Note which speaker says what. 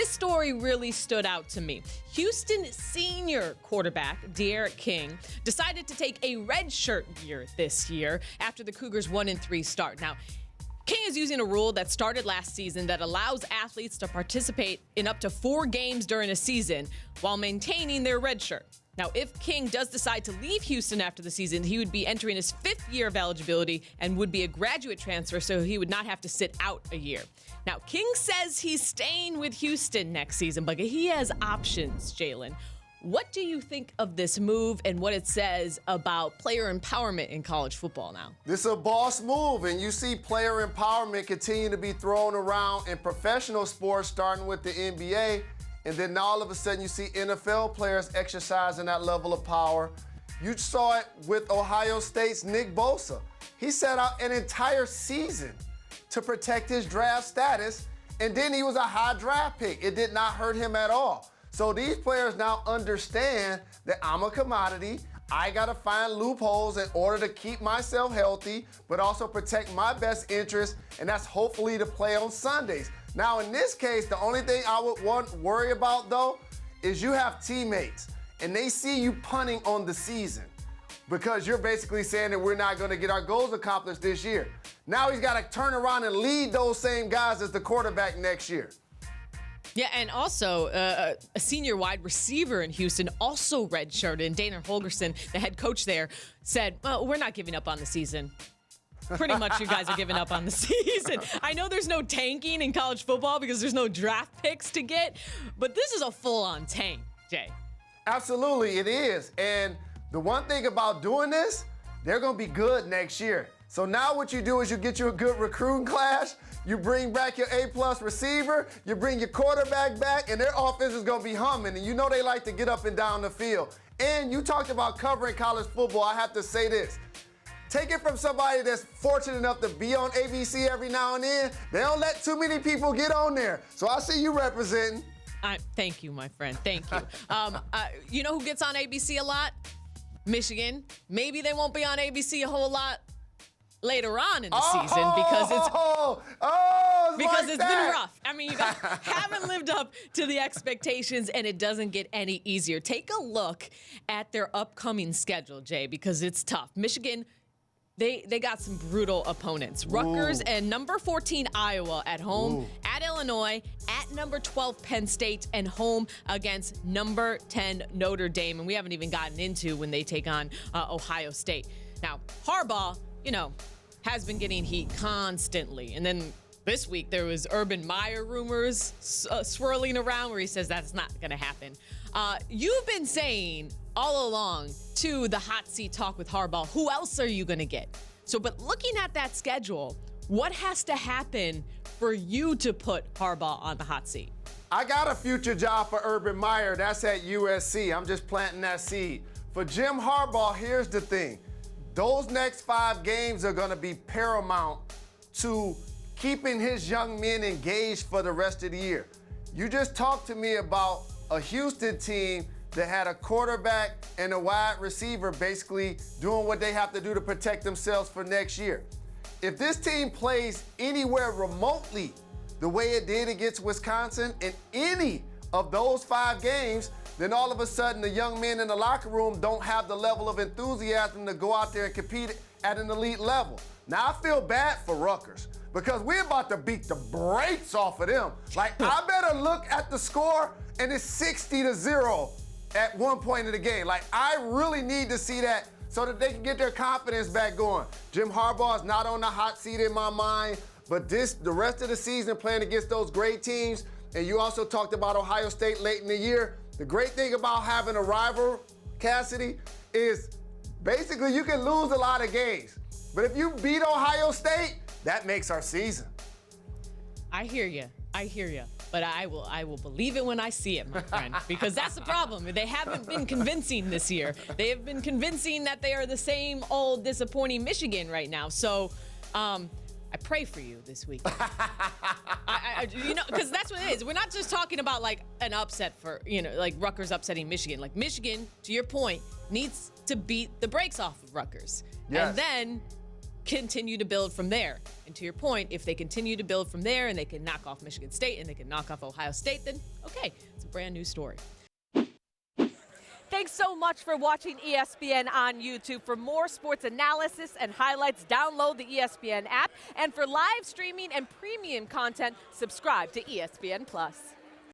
Speaker 1: this story really stood out to me. Houston senior quarterback D'Eriq King decided to take a redshirt year this year after the Cougars' 1-3 start. Now, King is using a rule that started last season that allows athletes to participate in up to 4 games during a season while maintaining their red shirt. Now, if King does decide to leave Houston after the season, he would be entering his 5th year of eligibility and would be a graduate transfer, so he would not have to sit out a year. Now, King says he's staying with Houston next season, but he has options, Jalen. What do you think of this move and what it says about player empowerment in college football now?
Speaker 2: This is a boss move, and you see player empowerment continue to be thrown around in professional sports, starting with the NBA, and then all of a sudden you see NFL players exercising that level of power. You saw it with Ohio State's Nick Bosa. He set out an entire season to protect his draft status, and then he was a high draft pick. It did not hurt him at all. So these players now understand that I'm a commodity. I got to find loopholes in order to keep myself healthy, but also protect my best interest, and that's hopefully to play on Sundays. Now, in this case, the only thing I would worry about, though, is you have teammates, and they see you punting on the season because you're basically saying that we're not going to get our goals accomplished this year. Now he's got to turn around and lead those same guys as the quarterback next year.
Speaker 1: Yeah, and also a senior wide receiver in Houston also redshirted. And Dana Holgorsen, the head coach there, said, well, we're not giving up on the season. Pretty much you guys are giving up on the season. I know there's no tanking in college football because there's no draft picks to get, but this is a full-on tank, Jay.
Speaker 2: Absolutely, it is. And the one thing about doing this, they're going to be good next year. So now what you do is you get you a good recruiting class, you bring back your A-plus receiver, you bring your quarterback back, and their offense is going to be humming. And you know they like to get up and down the field. And you talked about covering college football. I have to say this. Take it from somebody that's fortunate enough to be on ABC every now and then. They don't let too many people get on there. So I see you representing.
Speaker 1: Thank you, my friend. Thank you. You know who gets on ABC a lot? Michigan. Maybe they won't be on ABC a whole lot later on in the season because it's been rough. I mean, you guys haven't lived up to the expectations, and it doesn't get any easier. Take a look at their upcoming schedule, Jay, because it's tough. Michigan, they got some brutal opponents. Rutgers and number 14 Iowa at home, at Illinois, at number 12 Penn State, and home against number 10 Notre Dame. And we haven't even gotten into when they take on Ohio State. Now, Harbaugh, has been getting heat constantly. And then this week there was Urban Meyer rumors swirling around where he says that's not going to happen. You've been saying all along to the hot seat talk with Harbaugh, who else are you going to get? But looking at that schedule, what has to happen for you to put Harbaugh on the hot seat?
Speaker 2: I got a future job for Urban Meyer. That's at USC. I'm just planting that seed. For Jim Harbaugh, here's the thing. Those next 5 games are going to be paramount to keeping his young men engaged for the rest of the year. You just talked to me about a Houston team that had a quarterback and a wide receiver basically doing what they have to do to protect themselves for next year. If this team plays anywhere remotely the way it did against Wisconsin in any of those 5 games, then all of a sudden the young men in the locker room don't have the level of enthusiasm to go out there and compete at an elite level. Now, I feel bad for Rutgers because we're about to beat the brakes off of them. Like, I better look at the score and it's 60-0 at one point in the game. Like, I really need to see that so that they can get their confidence back going. Jim Harbaugh is not on the hot seat in my mind, but the rest of the season playing against those great teams, and you also talked about Ohio State late in the year. The great thing about having a rival, Cassidy, is basically you can lose a lot of games. But if you beat Ohio State, that makes our season.
Speaker 1: I hear you. But I will believe it when I see it, my friend, because that's the problem. They haven't been convincing this year. They have been convincing that they are the same old disappointing Michigan right now. So, I pray for you this week. Because that's what it is. We're not just talking about like an upset for, like Rutgers upsetting Michigan. Like Michigan, to your point, needs to beat the brakes off of Rutgers.
Speaker 2: Yes.
Speaker 1: And then continue to build from there. And to your point, if they continue to build from there and they can knock off Michigan State and they can knock off Ohio State, then okay, it's a brand new story.
Speaker 3: Thanks so much for watching ESPN on YouTube. For more sports analysis and highlights, download the ESPN app. And for live streaming and premium content, subscribe to ESPN+.